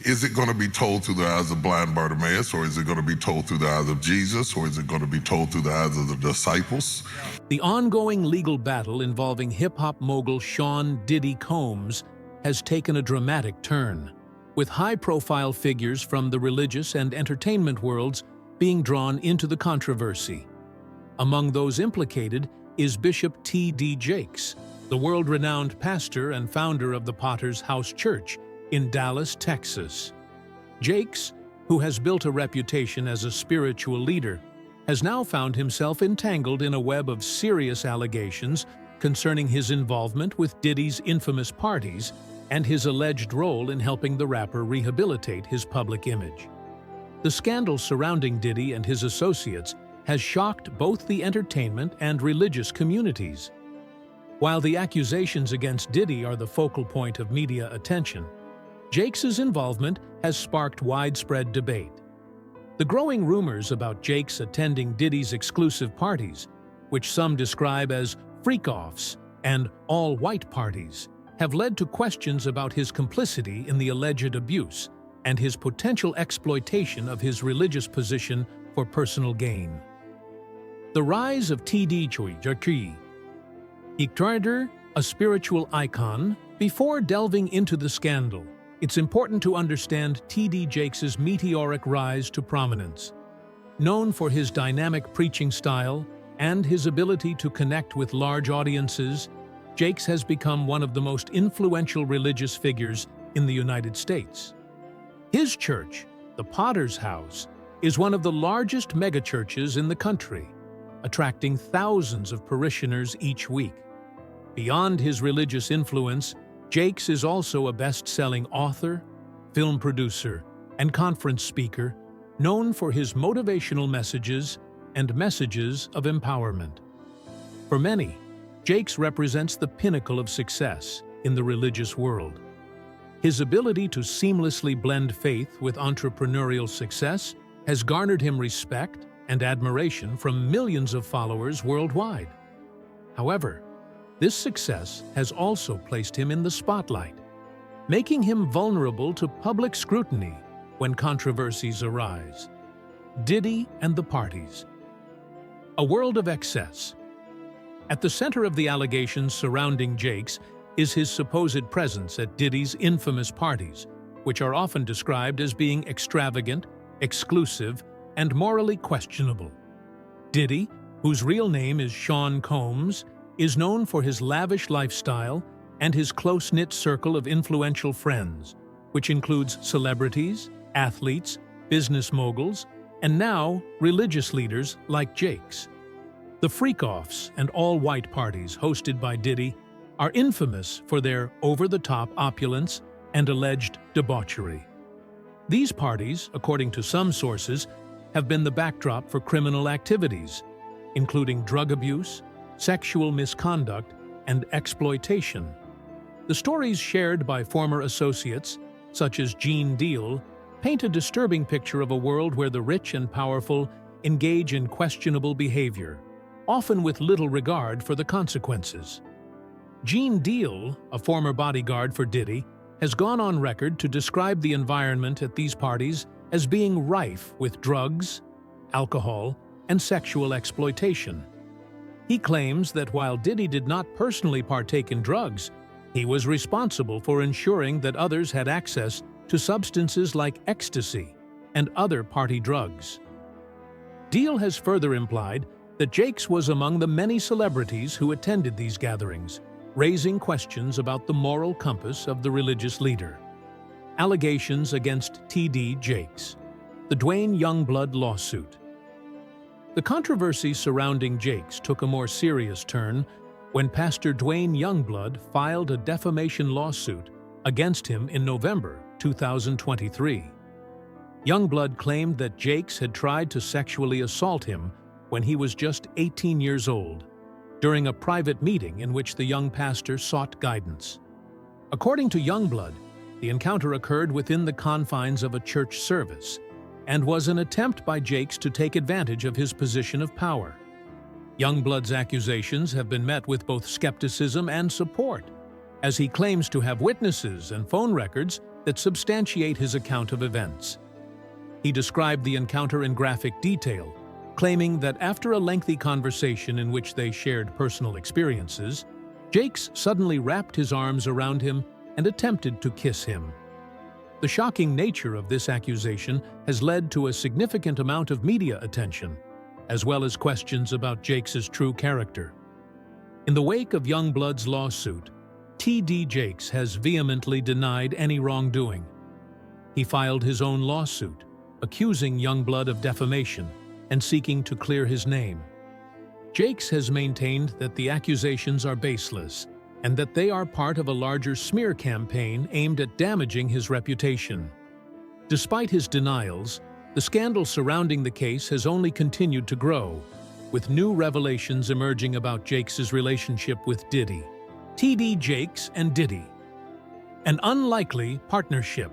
Is it going to be told through the eyes of blind Bartimaeus, or is it going to be told through the eyes of Jesus, or is it going to be told through the eyes of the disciples? The ongoing legal battle involving hip-hop mogul Sean "Diddy" Combs has taken a dramatic turn, with high-profile figures from the religious and entertainment worlds being drawn into the controversy. Among those implicated is Bishop T.D. Jakes, the world-renowned pastor and founder of the Potter's House Church in Dallas, Texas. Jakes, who has built a reputation as a spiritual leader, has now found himself entangled in a web of serious allegations concerning his involvement with Diddy's infamous parties and his alleged role in helping the rapper rehabilitate his public image. The scandal surrounding Diddy and his associates has shocked both the entertainment and religious communities. While the accusations against Diddy are the focal point of media attention, Jakes' involvement has sparked widespread debate. The growing rumors about Jakes attending Diddy's exclusive parties, which some describe as freak-offs and all-white parties, have led to questions about his complicity in the alleged abuse and his potential exploitation of his religious position for personal gain. The rise of T.D. Jakes, a spiritual icon. Before delving into the scandal, it's important to understand T.D. Jakes' meteoric rise to prominence. Known for his dynamic preaching style and his ability to connect with large audiences, Jakes has become one of the most influential religious figures in the United States. His church, the Potter's House, is one of the largest megachurches in the country, attracting thousands of parishioners each week. Beyond his religious influence, Jakes is also a best-selling author, film producer, and conference speaker, known for his motivational messages and messages of empowerment. For many, Jakes represents the pinnacle of success in the religious world. His ability to seamlessly blend faith with entrepreneurial success has garnered him respect and admiration from millions of followers worldwide. However, this success has also placed him in the spotlight, making him vulnerable to public scrutiny when controversies arise. Diddy and the parties. A world of excess. At the center of the allegations surrounding Jakes is his supposed presence at Diddy's infamous parties, which are often described as being extravagant, exclusive, and morally questionable. Diddy, whose real name is Sean Combs, is known for his lavish lifestyle and his close-knit circle of influential friends, which includes celebrities, athletes, business moguls, and now religious leaders like Jakes. The freak-offs and all-white parties hosted by Diddy are infamous for their over-the-top opulence and alleged debauchery. These parties, according to some sources, have been the backdrop for criminal activities, including drug abuse, sexual misconduct, and exploitation. The stories shared by former associates, such as Gene Deal, paint a disturbing picture of a world where the rich and powerful engage in questionable behavior, often with little regard for the consequences. Gene Deal, a former bodyguard for Diddy, has gone on record to describe the environment at these parties as being rife with drugs, alcohol, and sexual exploitation. He claims that while Diddy did not personally partake in drugs, he was responsible for ensuring that others had access to substances like ecstasy and other party drugs. Deal has further implied that Jakes was among the many celebrities who attended these gatherings, raising questions about the moral compass of the religious leader. Allegations against T.D. Jakes. The Dwayne Youngblood lawsuit. The controversy surrounding Jakes took a more serious turn when Pastor Dwayne Youngblood filed a defamation lawsuit against him in November 2023. Youngblood claimed that Jakes had tried to sexually assault him when he was just 18 years old, during a private meeting in which the young pastor sought guidance. According to Youngblood, the encounter occurred within the confines of a church service and was an attempt by Jakes to take advantage of his position of power. Youngblood's accusations have been met with both skepticism and support, as he claims to have witnesses and phone records that substantiate his account of events. He described the encounter in graphic detail, claiming that after a lengthy conversation in which they shared personal experiences, Jakes suddenly wrapped his arms around him and attempted to kiss him. The shocking nature of this accusation has led to a significant amount of media attention, as well as questions about Jakes' true character. In the wake of Youngblood's lawsuit, T.D. Jakes has vehemently denied any wrongdoing. He filed his own lawsuit, accusing Youngblood of defamation and seeking to clear his name. Jakes has maintained that the accusations are baseless and that they are part of a larger smear campaign aimed at damaging his reputation. Despite his denials, the scandal surrounding the case has only continued to grow, with new revelations emerging about Jakes' relationship with Diddy. T.D. Jakes and Diddy. An unlikely partnership.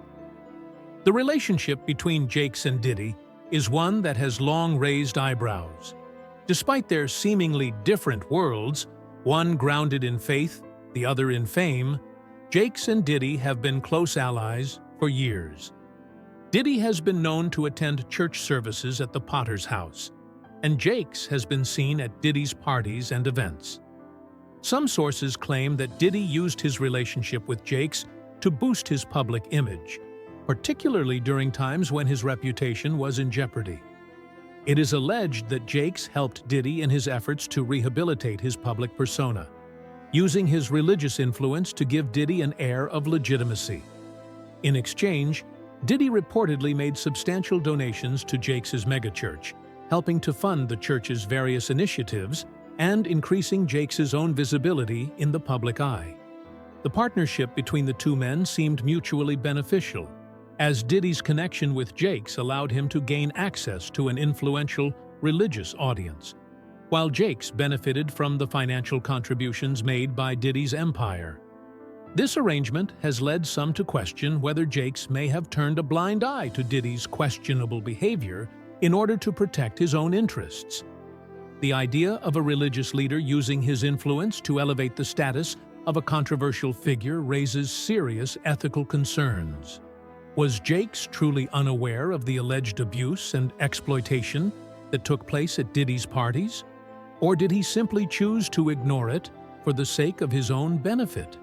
The relationship between Jakes and Diddy is one that has long raised eyebrows. Despite their seemingly different worlds, one grounded in faith, the other in fame, Jakes and Diddy have been close allies for years. Diddy has been known to attend church services at the Potter's house, and Jakes has been seen at Diddy's parties and events. Some sources claim that Diddy used his relationship with Jakes to boost his public image, particularly during times when his reputation was in jeopardy. It is alleged that Jakes helped Diddy in his efforts to rehabilitate his public persona, using his religious influence to give Diddy an air of legitimacy. In exchange, Diddy reportedly made substantial donations to Jakes' megachurch, helping to fund the church's various initiatives and increasing Jakes' own visibility in the public eye. The partnership between the two men seemed mutually beneficial, as Diddy's connection with Jakes allowed him to gain access to an influential religious audience, while Jakes benefited from the financial contributions made by Diddy's empire. This arrangement has led some to question whether Jakes may have turned a blind eye to Diddy's questionable behavior in order to protect his own interests. The idea of a religious leader using his influence to elevate the status of a controversial figure raises serious ethical concerns. Was Jakes truly unaware of the alleged abuse and exploitation that took place at Diddy's parties? Or did he simply choose to ignore it for the sake of his own benefit?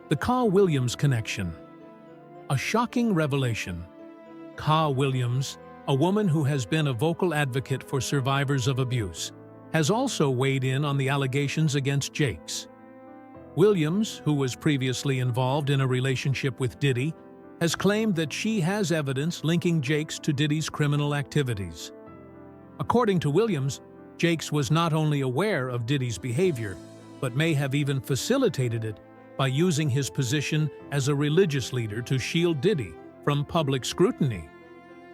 The Ka Williams connection. A shocking revelation. Ka Williams, a woman who has been a vocal advocate for survivors of abuse, has also weighed in on the allegations against Jakes. Williams, who was previously involved in a relationship with Diddy, has claimed that she has evidence linking Jakes to Diddy's criminal activities. According to Williams, Jakes was not only aware of Diddy's behavior, but may have even facilitated it by using his position as a religious leader to shield Diddy from public scrutiny.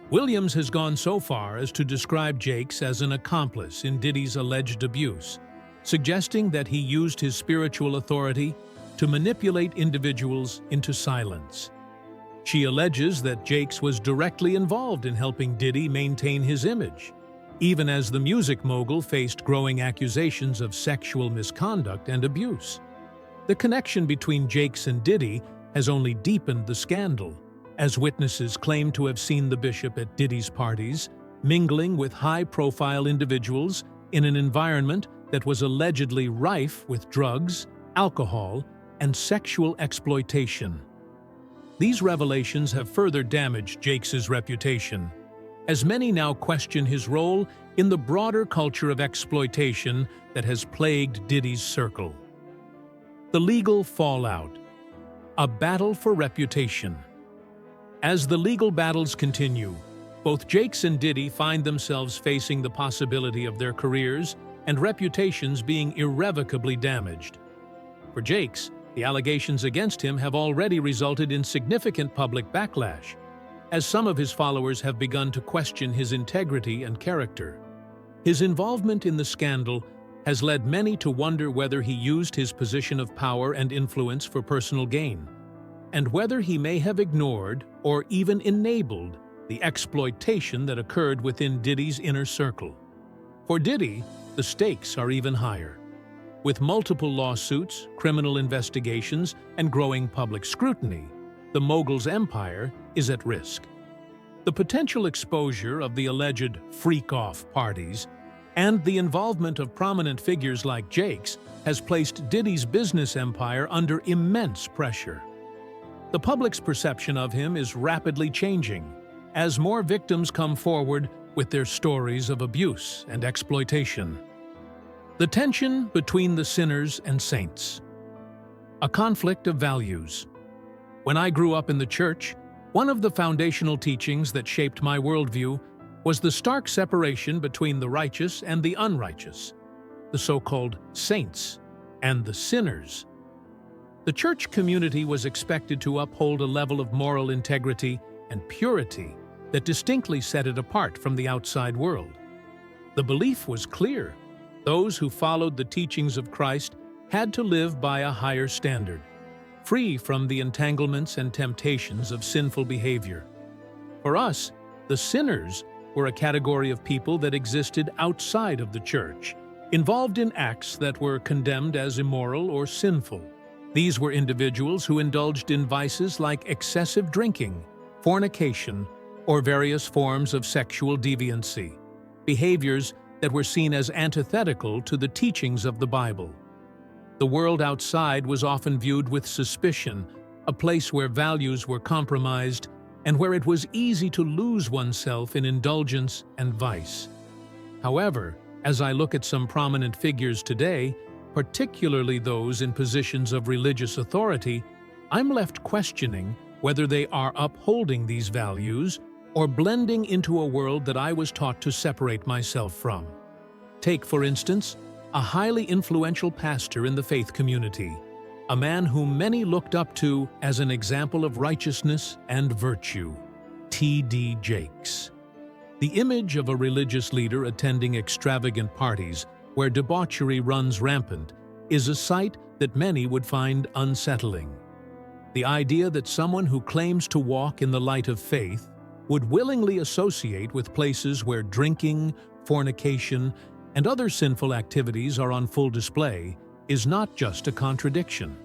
Williams has gone so far as to describe Jakes as an accomplice in Diddy's alleged abuse, suggesting that he used his spiritual authority to manipulate individuals into silence. She alleges that Jakes was directly involved in helping Diddy maintain his image, even as the music mogul faced growing accusations of sexual misconduct and abuse. The connection between Jakes and Diddy has only deepened the scandal, as witnesses claim to have seen the bishop at Diddy's parties, mingling with high-profile individuals in an environment that was allegedly rife with drugs, alcohol, and sexual exploitation. These revelations have further damaged Jakes' reputation, as many now question his role in the broader culture of exploitation that has plagued Diddy's circle. The legal fallout. A battle for reputation. As the legal battles continue, both Jakes and Diddy find themselves facing the possibility of their careers and reputations being irrevocably damaged. For Jakes, the allegations against him have already resulted in significant public backlash, as some of his followers have begun to question his integrity and character. His involvement in the scandal has led many to wonder whether he used his position of power and influence for personal gain, and whether he may have ignored or even enabled the exploitation that occurred within Diddy's inner circle. For Diddy, the stakes are even higher. With multiple lawsuits, criminal investigations, and growing public scrutiny, the mogul's empire is at risk. The potential exposure of the alleged freak-off parties and the involvement of prominent figures like Jake's has placed Diddy's business empire under immense pressure. The public's perception of him is rapidly changing as more victims come forward with their stories of abuse and exploitation. The tension between the sinners and saints. A conflict of values. When I grew up in the church, one of the foundational teachings that shaped my worldview was the stark separation between the righteous and the unrighteous, the so-called saints and the sinners. The church community was expected to uphold a level of moral integrity and purity that distinctly set it apart from the outside world. The belief was clear. Those who followed the teachings of Christ had to live by a higher standard, free from the entanglements and temptations of sinful behavior. For us, the sinners were a category of people that existed outside of the church, involved in acts that were condemned as immoral or sinful. These were individuals who indulged in vices like excessive drinking, fornication, or various forms of sexual deviancy, behaviors that were seen as antithetical to the teachings of the Bible. The world outside was often viewed with suspicion, a place where values were compromised and where it was easy to lose oneself in indulgence and vice. However, as I look at some prominent figures today, particularly those in positions of religious authority, I'm left questioning whether they are upholding these values or blending into a world that I was taught to separate myself from. Take, for instance, a highly influential pastor in the faith community, a man whom many looked up to as an example of righteousness and virtue, T.D. Jakes. The image of a religious leader attending extravagant parties where debauchery runs rampant is a sight that many would find unsettling. The idea that someone who claims to walk in the light of faith would willingly associate with places where drinking, fornication, and other sinful activities are on full display is not just a contradiction.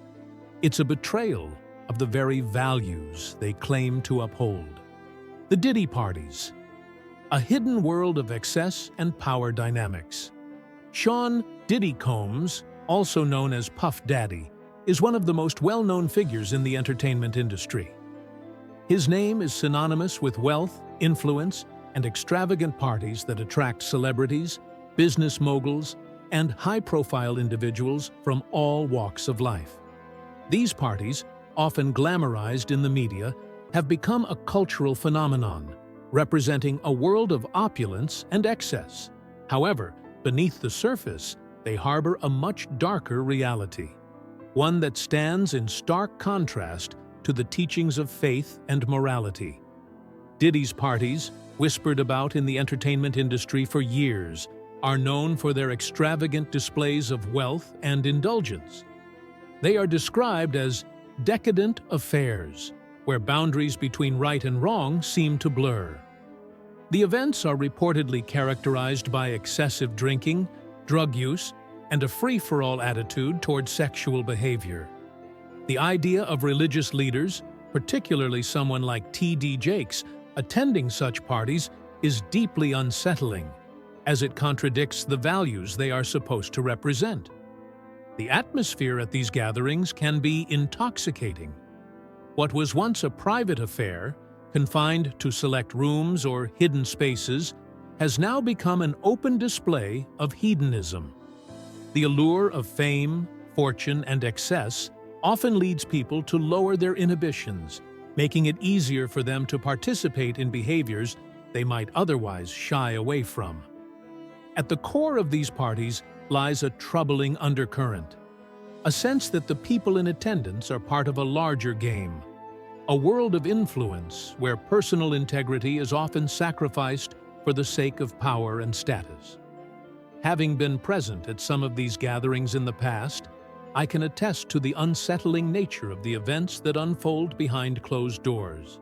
It's a betrayal of the very values they claim to uphold. The Diddy parties. A hidden world of excess and power dynamics. Sean Diddy Combs, also known as Puff Daddy, is one of the most well-known figures in the entertainment industry. His name is synonymous with wealth, influence, and extravagant parties that attract celebrities, business moguls, and high-profile individuals from all walks of life. These parties, often glamorized in the media, have become a cultural phenomenon, representing a world of opulence and excess. However, beneath the surface, they harbor a much darker reality, one that stands in stark contrast to the teachings of faith and morality. Diddy's parties, whispered about in the entertainment industry for years, are known for their extravagant displays of wealth and indulgence. They are described as decadent affairs, where boundaries between right and wrong seem to blur. The events are reportedly characterized by excessive drinking, drug use, and a free-for-all attitude toward sexual behavior. The idea of religious leaders, particularly someone like T.D. Jakes, attending such parties is deeply unsettling, as it contradicts the values they are supposed to represent. The atmosphere at these gatherings can be intoxicating. What was once a private affair, confined to select rooms or hidden spaces, has now become an open display of hedonism. The allure of fame, fortune, and excess often leads people to lower their inhibitions, making it easier for them to participate in behaviors they might otherwise shy away from. At the core of these parties lies a troubling undercurrent, a sense that the people in attendance are part of a larger game, a world of influence where personal integrity is often sacrificed for the sake of power and status. Having been present at some of these gatherings in the past, I can attest to the unsettling nature of the events that unfold behind closed doors.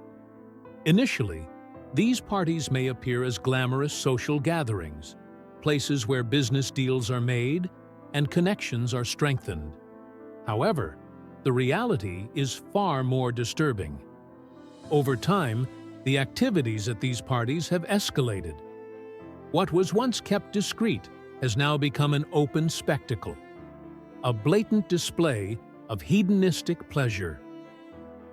Initially, these parties may appear as glamorous social gatherings, places where business deals are made and connections are strengthened. However, the reality is far more disturbing. Over time, the activities at these parties have escalated. What was once kept discreet has now become an open spectacle, a blatant display of hedonistic pleasure.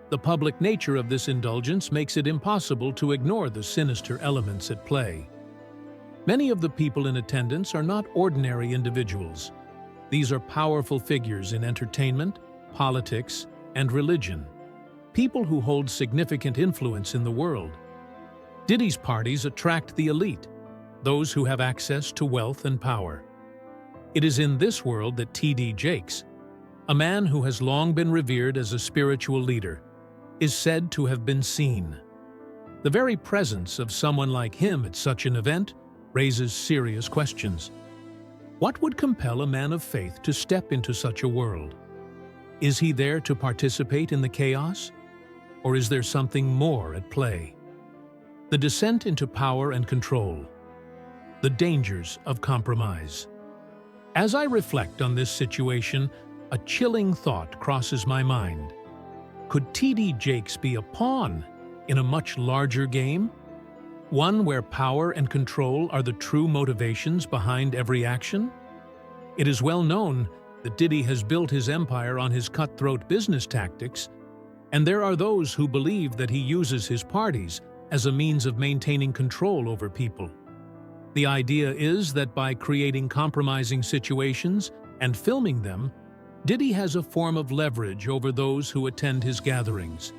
The public nature of this indulgence makes it impossible to ignore the sinister elements at play. Many of the people in attendance are not ordinary individuals. These are powerful figures in entertainment, politics, and religion. People who hold significant influence in the world. Diddy's parties attract the elite, those who have access to wealth and power. It is in this world that T.D. Jakes, a man who has long been revered as a spiritual leader, is said to have been seen. The very presence of someone like him at such an event raises serious questions. What would compel a man of faith to step into such a world? Is he there to participate in the chaos? Or is there something more at play? The descent into power and control. The dangers of compromise. As I reflect on this situation, a chilling thought crosses my mind. Could T.D. Jakes be a pawn in a much larger game? One where power and control are the true motivations behind every action? It is well known that Diddy has built his empire on his cutthroat business tactics, and there are those who believe that he uses his parties as a means of maintaining control over people. The idea is that by creating compromising situations and filming them, Diddy has a form of leverage over those who attend his gatherings.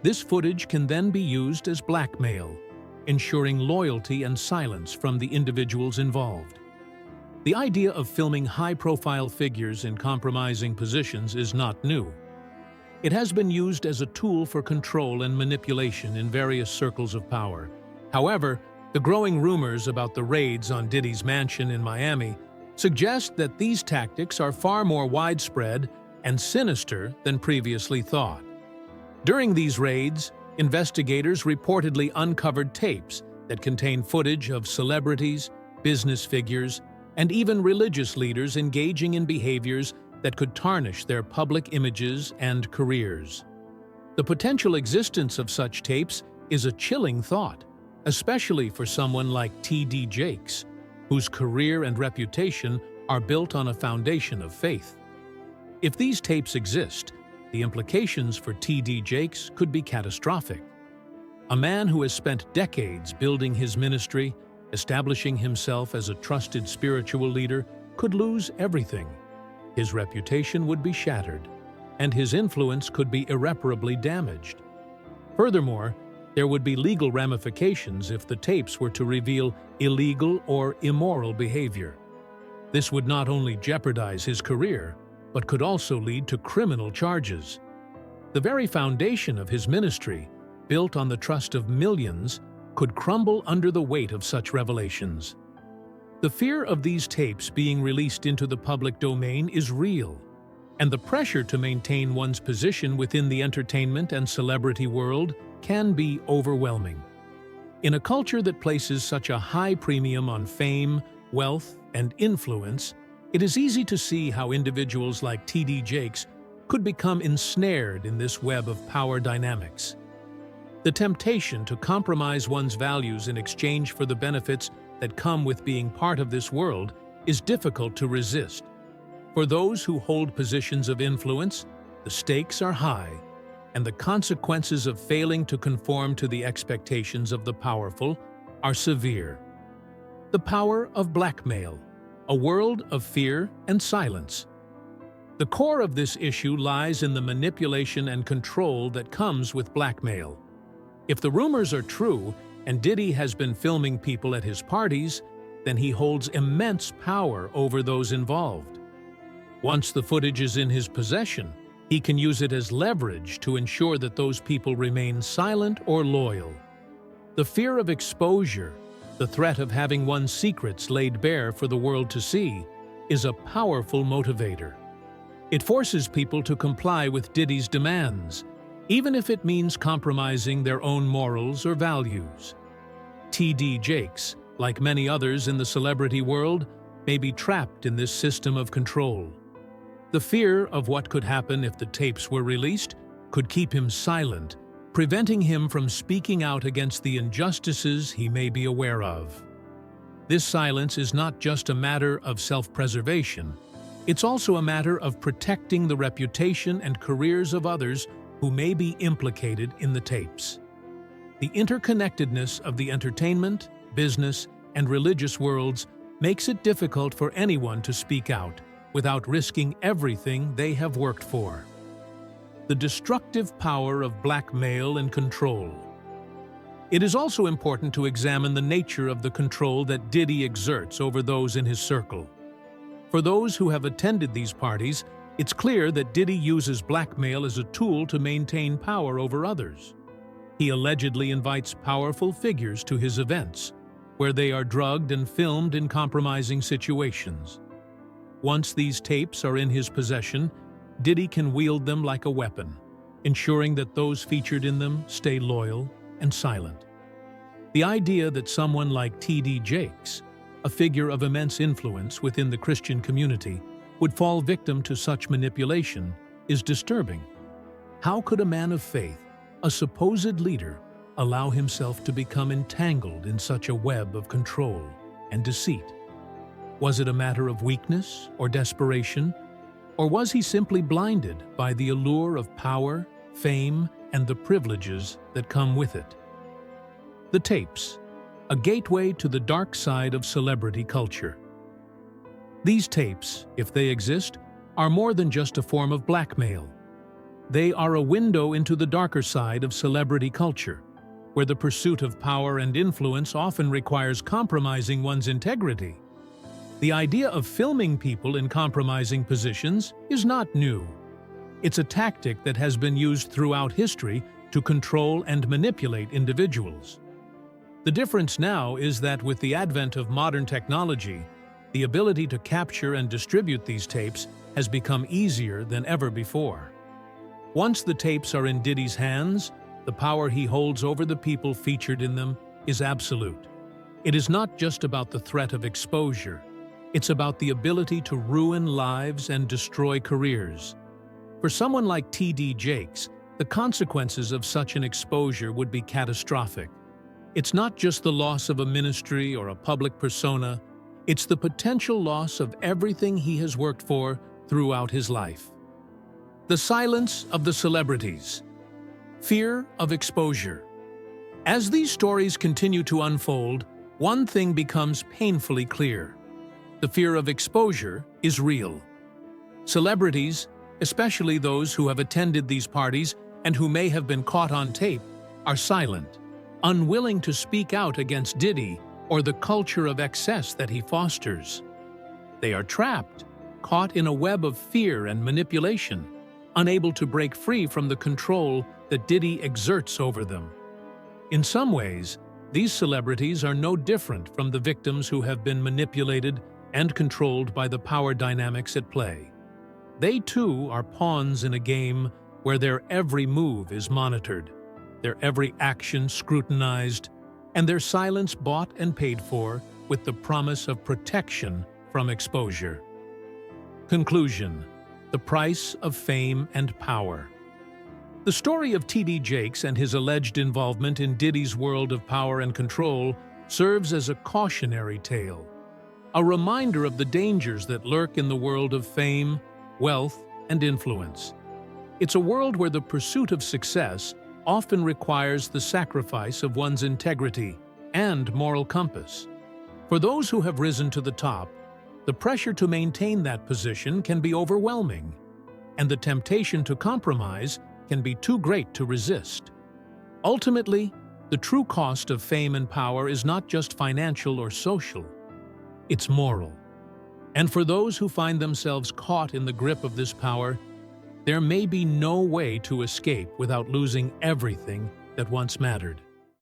This footage can then be used as blackmail, ensuring loyalty and silence from the individuals involved. The idea of filming high-profile figures in compromising positions is not new. It has been used as a tool for control and manipulation in various circles of power. However, the growing rumors about the raids on Diddy's mansion in Miami suggest that these tactics are far more widespread and sinister than previously thought. During these raids, investigators reportedly uncovered tapes that contain footage of celebrities, business figures, and even religious leaders engaging in behaviors that could tarnish their public images and careers. The potential existence of such tapes is a chilling thought, especially for someone like T.D. Jakes, whose career and reputation are built on a foundation of faith. If these tapes exist, the implications for T.D. Jakes could be catastrophic. A man who has spent decades building his ministry, establishing himself as a trusted spiritual leader, could lose everything. His reputation would be shattered, and his influence could be irreparably damaged. Furthermore, there would be legal ramifications if the tapes were to reveal illegal or immoral behavior. This would not only jeopardize his career, but could also lead to criminal charges. The very foundation of his ministry, built on the trust of millions, could crumble under the weight of such revelations. The fear of these tapes being released into the public domain is real, and the pressure to maintain one's position within the entertainment and celebrity world can be overwhelming. In a culture that places such a high premium on fame, wealth, and influence, it is easy to see how individuals like T.D. Jakes could become ensnared in this web of power dynamics. The temptation to compromise one's values in exchange for the benefits that come with being part of this world is difficult to resist. For those who hold positions of influence, the stakes are high, and the consequences of failing to conform to the expectations of the powerful are severe. The power of blackmail, a world of fear and silence. The core of this issue lies in the manipulation and control that comes with blackmail. If the rumors are true, and Diddy has been filming people at his parties, then he holds immense power over those involved. Once the footage is in his possession, he can use it as leverage to ensure that those people remain silent or loyal. The fear of exposure, the threat of having one's secrets laid bare for the world to see, is a powerful motivator. It forces people to comply with Diddy's demands, even if it means compromising their own morals or values. T.D. Jakes, like many others in the celebrity world, may be trapped in this system of control. The fear of what could happen if the tapes were released could keep him silent preventing him from speaking out against the injustices he may be aware of. This silence is not just a matter of self-preservation, it's also a matter of protecting the reputation and careers of others who may be implicated in the tapes. The interconnectedness of the entertainment, business, and religious worlds makes it difficult for anyone to speak out without risking everything they have worked for. The destructive power of blackmail and control. It is also important to examine the nature of the control that Diddy exerts over those in his circle. For those who have attended these parties, it's clear that Diddy uses blackmail as a tool to maintain power over others. He allegedly invites powerful figures to his events, where they are drugged and filmed in compromising situations. Once these tapes are in his possession, Diddy can wield them like a weapon, ensuring that those featured in them stay loyal and silent. The idea that someone like T.D. Jakes, a figure of immense influence within the Christian community, would fall victim to such manipulation is disturbing. How could a man of faith, a supposed leader, allow himself to become entangled in such a web of control and deceit? Was it a matter of weakness or desperation, or was he simply blinded by the allure of power, fame, and the privileges that come with it? The tapes, a gateway to the dark side of celebrity culture. These tapes, if they exist, are more than just a form of blackmail. They are a window into the darker side of celebrity culture, where the pursuit of power and influence often requires compromising one's integrity. The idea of filming people in compromising positions is not new. It's a tactic that has been used throughout history to control and manipulate individuals. The difference now is that with the advent of modern technology, the ability to capture and distribute these tapes has become easier than ever before. Once the tapes are in Diddy's hands, the power he holds over the people featured in them is absolute. It is not just about the threat of exposure. It's about the ability to ruin lives and destroy careers. For someone like T.D. Jakes, the consequences of such an exposure would be catastrophic. It's not just the loss of a ministry or a public persona, it's the potential loss of everything he has worked for throughout his life. The silence of the celebrities. Fear of exposure. As these stories continue to unfold, one thing becomes painfully clear. The fear of exposure is real. Celebrities, especially those who have attended these parties and who may have been caught on tape, are silent, unwilling to speak out against Diddy or the culture of excess that he fosters. They are trapped, caught in a web of fear and manipulation, unable to break free from the control that Diddy exerts over them. In some ways, these celebrities are no different from the victims who have been manipulated and controlled by the power dynamics at play. They too are pawns in a game where their every move is monitored, their every action scrutinized, and their silence bought and paid for with the promise of protection from exposure. Conclusion: the price of fame and power. The story of T.D. Jakes and his alleged involvement in Diddy's world of power and control serves as a cautionary tale, a reminder of the dangers that lurk in the world of fame, wealth, and influence. It's a world where the pursuit of success often requires the sacrifice of one's integrity and moral compass. For those who have risen to the top, the pressure to maintain that position can be overwhelming, and the temptation to compromise can be too great to resist. Ultimately, the true cost of fame and power is not just financial or social, it's moral. And for those who find themselves caught in the grip of this power, there may be no way to escape without losing everything that once mattered.